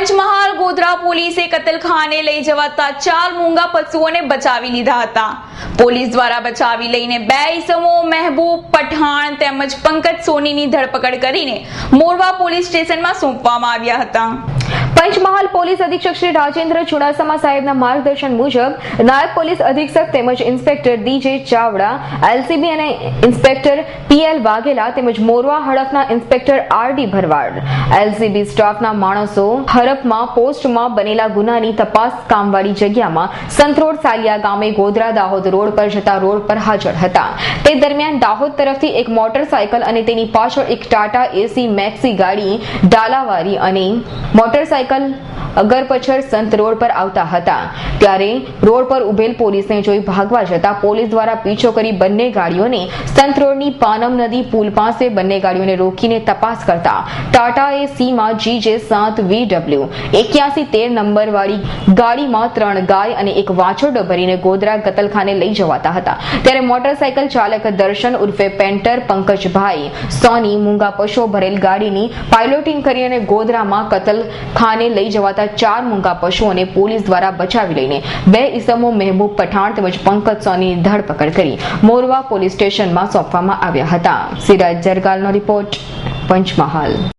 પંચમહાલ ગોધરા પોલીસે કતલખાને લઈ જવાતા 4 મૂંગા પશુઓને બચાવી લીધા હતા। પોલીસ દ્વારા બચાવી લઈને 2 ઇસમો મહેબૂબ પઠાણ તેમજ પંકજ સોનીની ધરપકડ કરીને મોરવા પોલીસ સ્ટેશનમાં સોંપવામાં આવ્યા હતા। પંચમહાલ પોલીસ અધિક્ષક શ્રી રાજેન્દ્ર ચુડાસમા સાહેબના માર્ગદર્શન મુજબ નાયબ પોલીસ અધિક્ષક તેમજ ઇન્સ્પેક્ટર ડીજે ચાવડા, એલસીબી અને ઇન્સ્પેક્ટર પીએલ વાઘેલા તેમજ મોરવા હડફના ઇન્સ્પેક્ટર આરડી ભરવાડ, એલસીબી સ્ટાફના માણસો હડફમાં પોસ્ટમાં બનેલા ગુનાની તપાસ કામવાળી જગ્યામાં સંતરોડ સાલિયા ગામે ગોધરા દાહોદ રોડ પર જતા રોડ પર હાજર હતા। તે દરમિયાન દાહોદ તરફથી એક મોટરસાયકલ અને તેની પાછળ એક ટાટા એસી મેક્સી ગાડી ડાલાવારી અને મોટરસાયકલ અગરપછર સંત રોડ પર આવતા હતા। ત્યારે રોડ પર ઉભેલ પોલીસને જોઈ ભાગવા જતા પોલીસ દ્વારા પીછો કરી બંને ગાડીઓને સંત રોડની પાનમ નદી પુલ પાસે બંને ગાડીઓને રોકીને તપાસ કરતા ટાટા એસીમાં GJ7VW 8113 નંબર વાળી ગાડીમાં 3 ગાય અને એક વાછરડો ભરીને ગોધરા કતલખાને લઈ જવાતા હતા। ત્યારે મોટરસાયકલ ચાલક દર્શન ઉર્ફે પેન્ટર પંકજભાઈ સોની મૂંગા પશુઓ ભરેલ ગાડીની પાયલોટિંગ કરી અને ગોધરામાં કતલખાને લઈ જવાતા 4 મૂંગા પશુઓને પોલીસ દ્વારા બચાવી લઈને 2 ઇસમો મહેબૂબ પઠાણ તેમજ પંકજ સોનીની ધરપકડ કરી મોરવા પોલીસ સ્ટેશનમાં સોંપવામાં આવ્યા હતા। સિરાજ જરગાલનો રિપોર્ટ, પંચમહાલ।